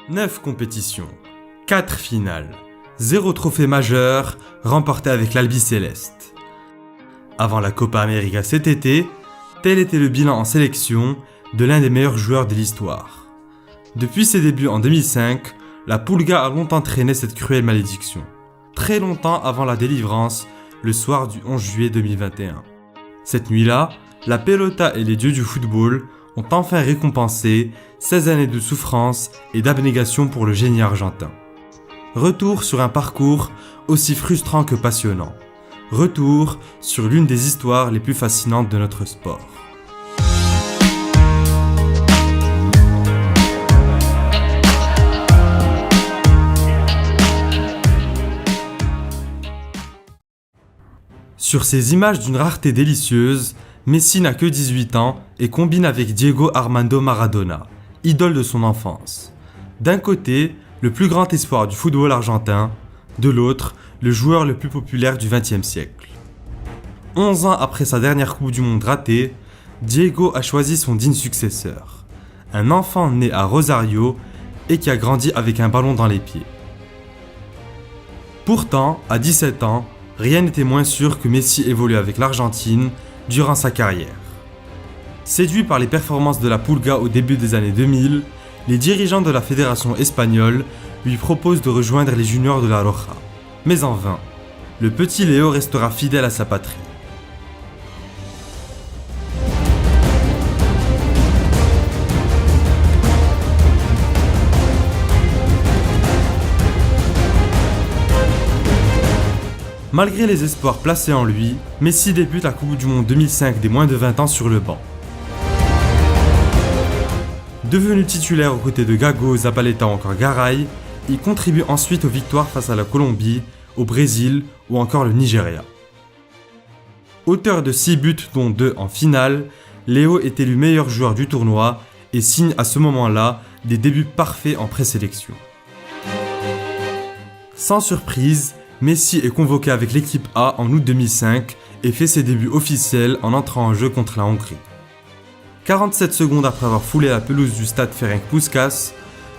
9 compétitions, 4 finales, 0 trophée majeur remporté avec l'Albiceleste. Avant la Copa América cet été, tel était le bilan en sélection de l'un des meilleurs joueurs de l'histoire. Depuis ses débuts en 2005, la Pulga a longtemps traîné cette cruelle malédiction, très longtemps avant la délivrance, le soir du 11 juillet 2021. Cette nuit-là, la Pelota et les dieux du football ont enfin récompensé 16 années de souffrance et d'abnégation pour le génie argentin. Retour sur un parcours aussi frustrant que passionnant. Retour sur l'une des histoires les plus fascinantes de notre sport. Sur ces images d'une rareté délicieuse, Messi n'a que 18 ans et combine avec Diego Armando Maradona, idole de son enfance. D'un côté, le plus grand espoir du football argentin, de l'autre, le joueur le plus populaire du XXe siècle. 11 ans après sa dernière Coupe du Monde ratée, Diego a choisi son digne successeur, un enfant né à Rosario et qui a grandi avec un ballon dans les pieds. Pourtant, à 17 ans, rien n'était moins sûr que Messi évolue avec l'Argentine durant sa carrière. Séduits par les performances de la Pulga au début des années 2000, les dirigeants de la fédération espagnole lui proposent de rejoindre les juniors de la Roja. Mais en vain, le petit Léo restera fidèle à sa patrie. Malgré les espoirs placés en lui, Messi débute la Coupe du Monde 2005 des moins de 20 ans sur le banc. Devenu titulaire aux côtés de Gago, Zabaleta ou encore Garay, il contribue ensuite aux victoires face à la Colombie, au Brésil ou encore le Nigeria. Auteur de 6 buts dont 2 en finale, Léo est élu meilleur joueur du tournoi et signe à ce moment-là des débuts parfaits en présélection. Sans surprise, Messi est convoqué avec l'équipe A en août 2005 et fait ses débuts officiels en entrant en jeu contre la Hongrie. 47 secondes après avoir foulé la pelouse du stade Ferenc Puskás,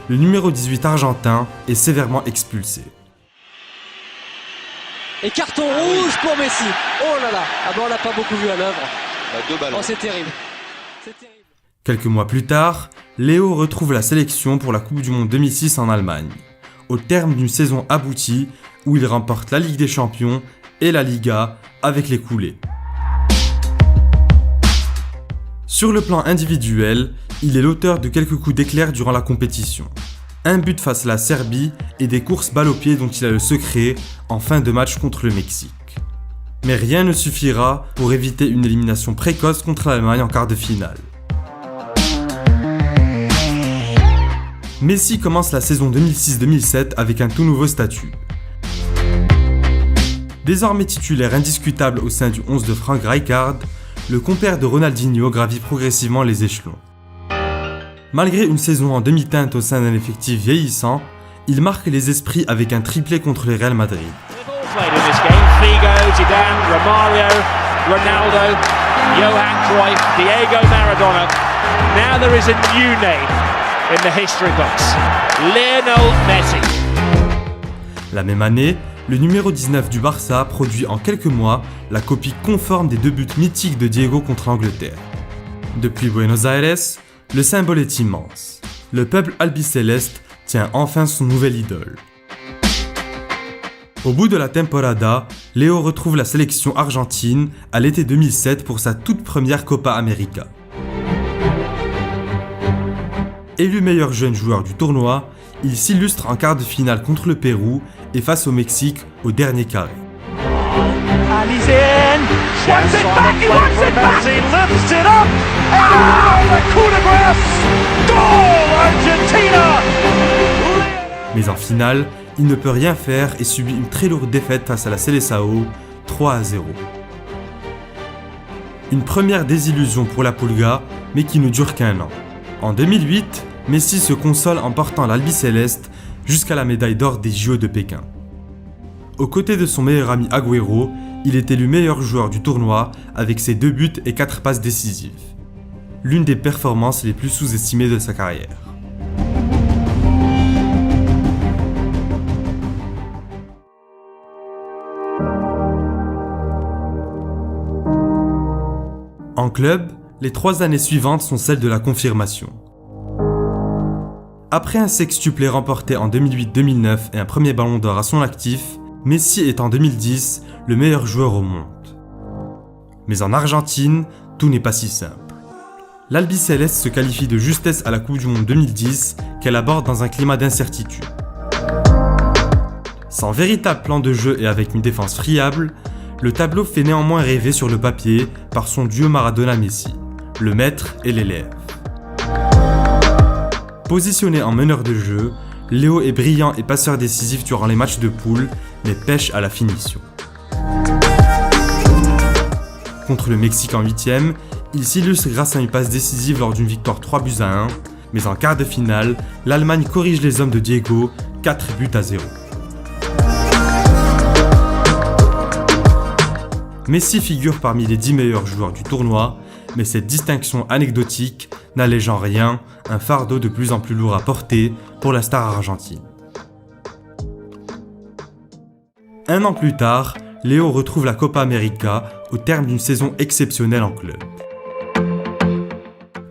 le numéro 18 argentin est sévèrement expulsé. Et carton rouge pour Messi. Oh là là, ah ben on l'a pas beaucoup vu à l'œuvre. Oh c'est terrible. Quelques mois plus tard, Léo retrouve la sélection pour la Coupe du Monde 2006 en Allemagne, au terme d'une saison aboutie où il remporte la Ligue des Champions et la Liga avec les Coulés. Sur le plan individuel, il est l'auteur de quelques coups d'éclair durant la compétition. Un but face à la Serbie et des courses balle au pied dont il a le secret en fin de match contre le Mexique. Mais rien ne suffira pour éviter une élimination précoce contre l'Allemagne en quart de finale. Messi commence la saison 2006-2007 avec un tout nouveau statut. Désormais titulaire indiscutable au sein du 11 de Frank Rijkaard, le compère de Ronaldinho gravit progressivement les échelons. Malgré une saison en demi-teinte au sein d'un effectif vieillissant, il marque les esprits avec un triplé contre le Real Madrid. La même année, le numéro 19 du Barça produit en quelques mois la copie conforme des 2 buts mythiques de Diego contre l'Angleterre. Depuis Buenos Aires, le symbole est immense. Le peuple albiceleste tient enfin son nouvel idole. Au bout de la temporada, Léo retrouve la sélection argentine à l'été 2007 pour sa toute première Copa América. Élu meilleur jeune joueur du tournoi, il s'illustre en quart de finale contre le Pérou et face au Mexique au dernier carré. Mais en finale, il ne peut rien faire et subit une très lourde défaite face à la Seleção, 3-0. Une première désillusion pour la Pulga, mais qui ne dure qu'un an. En 2008, Messi se console en portant l'albiceleste jusqu'à la médaille d'or des JO de Pékin. Aux côtés de son meilleur ami Agüero, il est élu meilleur joueur du tournoi avec ses 2 buts et 4 passes décisives. L'une des performances les plus sous-estimées de sa carrière. club, les 3 années suivantes sont celles de la confirmation. Après un sextuplé remporté en 2008-2009 et un premier ballon d'or à son actif, Messi est en 2010 le meilleur joueur au monde. Mais en Argentine, tout n'est pas si simple. L'Albiceleste se qualifie de justesse à la Coupe du Monde 2010 qu'elle aborde dans un climat d'incertitude. Sans véritable plan de jeu et avec une défense friable, le tableau fait néanmoins rêver sur le papier par son duo Maradona-Messi, le maître et l'élève. Positionné en meneur de jeu, Léo est brillant et passeur décisif durant les matchs de poule, mais pêche à la finition. Contre le Mexique en 8e, il s'illustre grâce à une passe décisive lors d'une victoire 3-1, mais en quart de finale, l'Allemagne corrige les hommes de Diego, 4-0. Messi figure parmi les 10 meilleurs joueurs du tournoi, mais cette distinction anecdotique n'allège en rien un fardeau de plus en plus lourd à porter pour la star argentine. Un an plus tard, Léo retrouve la Copa América au terme d'une saison exceptionnelle en club.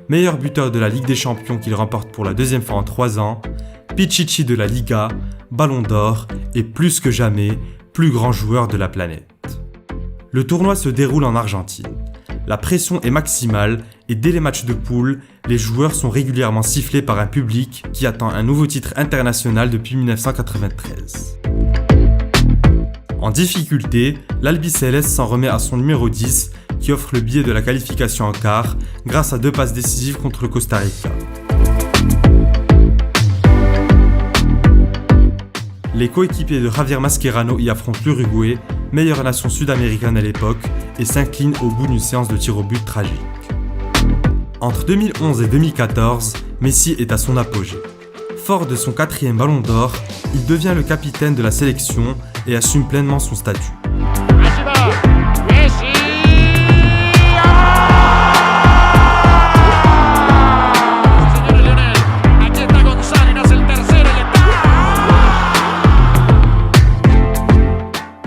Meilleur buteur de la Ligue des Champions qu'il remporte pour la 2e fois en 3 ans, Pichichi de la Liga, Ballon d'Or et plus que jamais, plus grand joueur de la planète. Le tournoi se déroule en Argentine. La pression est maximale et dès les matchs de poule, les joueurs sont régulièrement sifflés par un public qui attend un nouveau titre international depuis 1993. En difficulté, l'Albiceleste s'en remet à son numéro 10 qui offre le billet de la qualification en quart grâce à 2 passes décisives contre le Costa Rica. Les coéquipiers de Javier Mascherano y affrontent l'Uruguay, meilleure nation sud-américaine à l'époque, et s'inclinent au bout d'une séance de tir au but tragique. Entre 2011 et 2014, Messi est à son apogée. Fort de son 4e ballon d'or, il devient le capitaine de la sélection et assume pleinement son statut.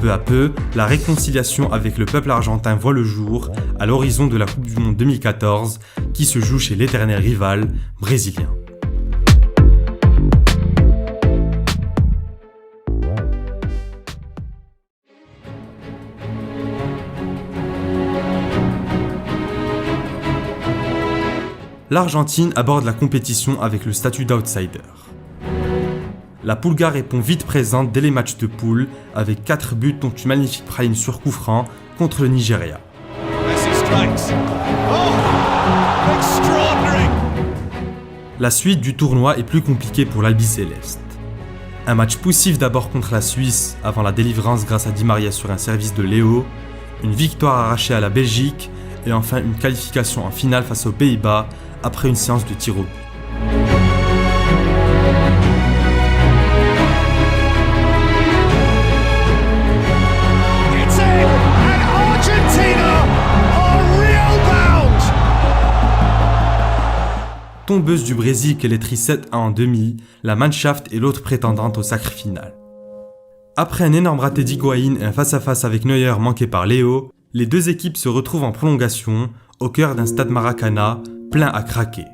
Peu à peu, la réconciliation avec le peuple argentin voit le jour à l'horizon de la Coupe du Monde 2014 qui se joue chez l'éternel rival brésilien. L'Argentine aborde la compétition avec le statut d'outsider. La Pulga répond vite présente dès les matchs de poule avec 4 buts dont une magnifique prime sur coup franc contre le Nigeria. La suite du tournoi est plus compliquée pour l'Albiceleste. Un match poussif d'abord contre la Suisse avant la délivrance grâce à Di Maria sur un service de Léo, une victoire arrachée à la Belgique et enfin une qualification en finale face aux Pays-Bas après une séance de tir au but. Tombeuse du Brésil qu'elle est 7-1 en demi, la Mannschaft est l'autre prétendante au sacre final. Après un énorme raté d'Higuaín et un face-à-face avec Neuer manqué par Léo, les deux équipes se retrouvent en prolongation, au cœur d'un stade Maracana, plein à craquer.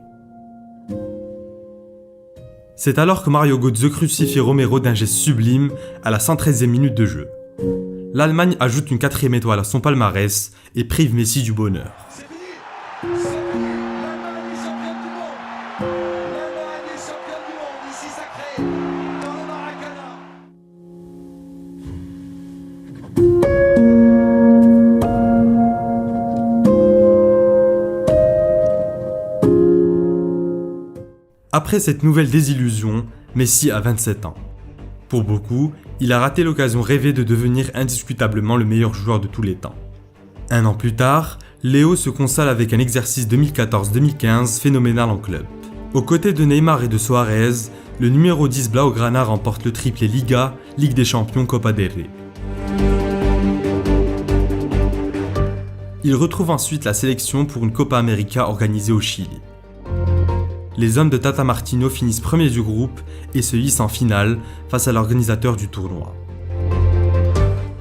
C'est alors que Mario Götze crucifie Romero d'un geste sublime à la 113e minute de jeu. L'Allemagne ajoute une 4e étoile à son palmarès et prive Messi du bonheur. Après cette nouvelle désillusion, Messi a 27 ans. Pour beaucoup, il a raté l'occasion rêvée de devenir indiscutablement le meilleur joueur de tous les temps. Un an plus tard, Léo se console avec un exercice 2014-2015 phénoménal en club. Aux côtés de Neymar et de Suarez, le numéro 10 Blaugrana remporte le triplé Liga, Ligue des Champions, Copa del Rey. Il retrouve ensuite la sélection pour une Copa América organisée au Chili. Les hommes de Tata Martino finissent premiers du groupe et se hissent en finale face à l'organisateur du tournoi.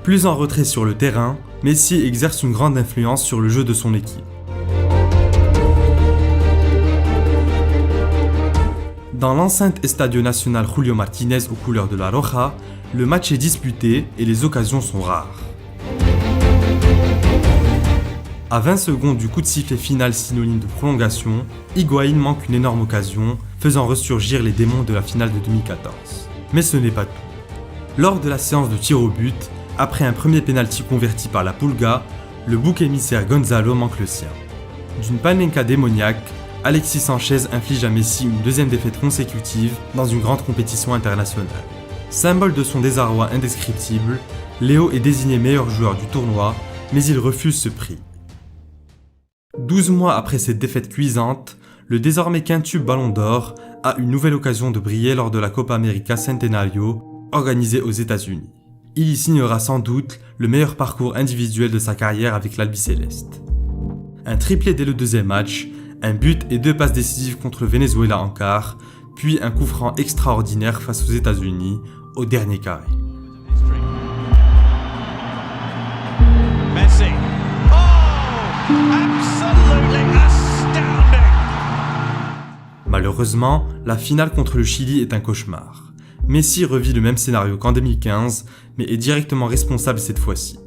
Plus en retrait sur le terrain, Messi exerce une grande influence sur le jeu de son équipe. Dans l'enceinte Estadio Nacional Julio Martinez aux couleurs de la Roja, le match est disputé et les occasions sont rares. À 20 secondes du coup de sifflet final synonyme de prolongation, Higuaín manque une énorme occasion, faisant ressurgir les démons de la finale de 2014. Mais ce n'est pas tout. Lors de la séance de tir au but, après un premier pénalty converti par la Pulga, le bouc émissaire Gonzalo manque le sien. D'une panenka démoniaque, Alexis Sanchez inflige à Messi une deuxième défaite consécutive dans une grande compétition internationale. Symbole de son désarroi indescriptible, Léo est désigné meilleur joueur du tournoi, mais il refuse ce prix. 12 mois après cette défaite cuisante, le désormais quintuple Ballon d'Or a une nouvelle occasion de briller lors de la Copa América Centenario organisée aux États-Unis. Il y signera sans doute le meilleur parcours individuel de sa carrière avec l'Albiceleste. Un triplé dès le deuxième match, un but et 2 passes décisives contre le Venezuela en quart, puis un coup franc extraordinaire face aux États-Unis au dernier carré. Messi. Oh, absolutely astounding. Malheureusement, la finale contre le Chili est un cauchemar. Messi revit le même scénario qu'en 2015, mais est directement responsable cette fois-ci.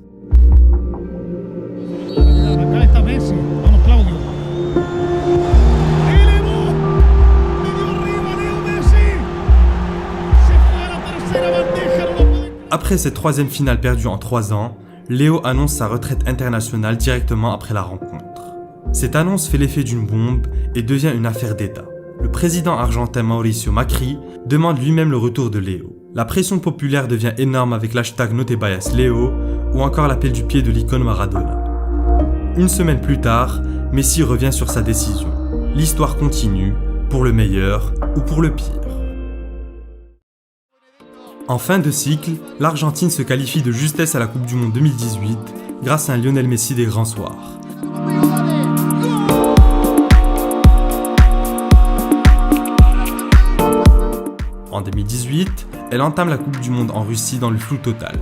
Après cette troisième finale perdue en 3 ans, Léo annonce sa retraite internationale directement après la rencontre. Cette annonce fait l'effet d'une bombe et devient une affaire d'État. Le président argentin Mauricio Macri demande lui-même le retour de Léo. La pression populaire devient énorme avec l'hashtag #NoTeVayasLeo ou encore l'appel du pied de l'icône Maradona. Une semaine plus tard, Messi revient sur sa décision. L'histoire continue, pour le meilleur ou pour le pire. En fin de cycle, l'Argentine se qualifie de justesse à la Coupe du Monde 2018 grâce à un Lionel Messi des grands soirs. En 2018, elle entame la Coupe du Monde en Russie dans le flou total.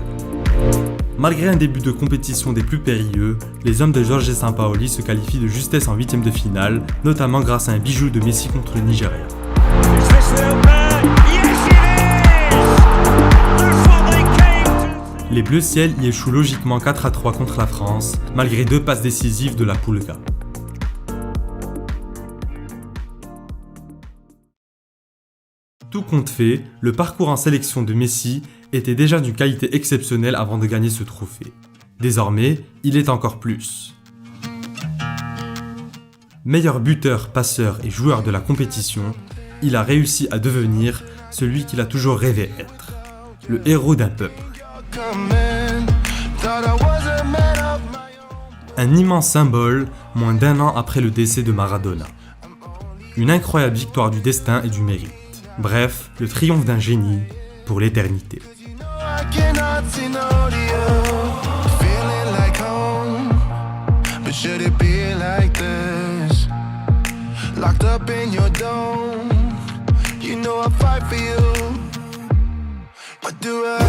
Malgré un début de compétition des plus périlleux, les hommes de Jorge Sampaoli se qualifient de justesse en 8e de finale, notamment grâce à un bijou de Messi contre le Nigeria. Les Bleus Ciel y échouent logiquement 4-3 contre la France, malgré 2 passes décisives de la Pulga. Tout compte fait, le parcours en sélection de Messi était déjà d'une qualité exceptionnelle avant de gagner ce trophée. Désormais, il est encore plus. Meilleur buteur, passeur et joueur de la compétition, il a réussi à devenir celui qu'il a toujours rêvé être, le héros d'un peuple. Un immense symbole moins d'1 an après le décès de Maradona. Une incroyable victoire du destin et du mérite. Bref, le triomphe d'un génie pour l'éternité. What do I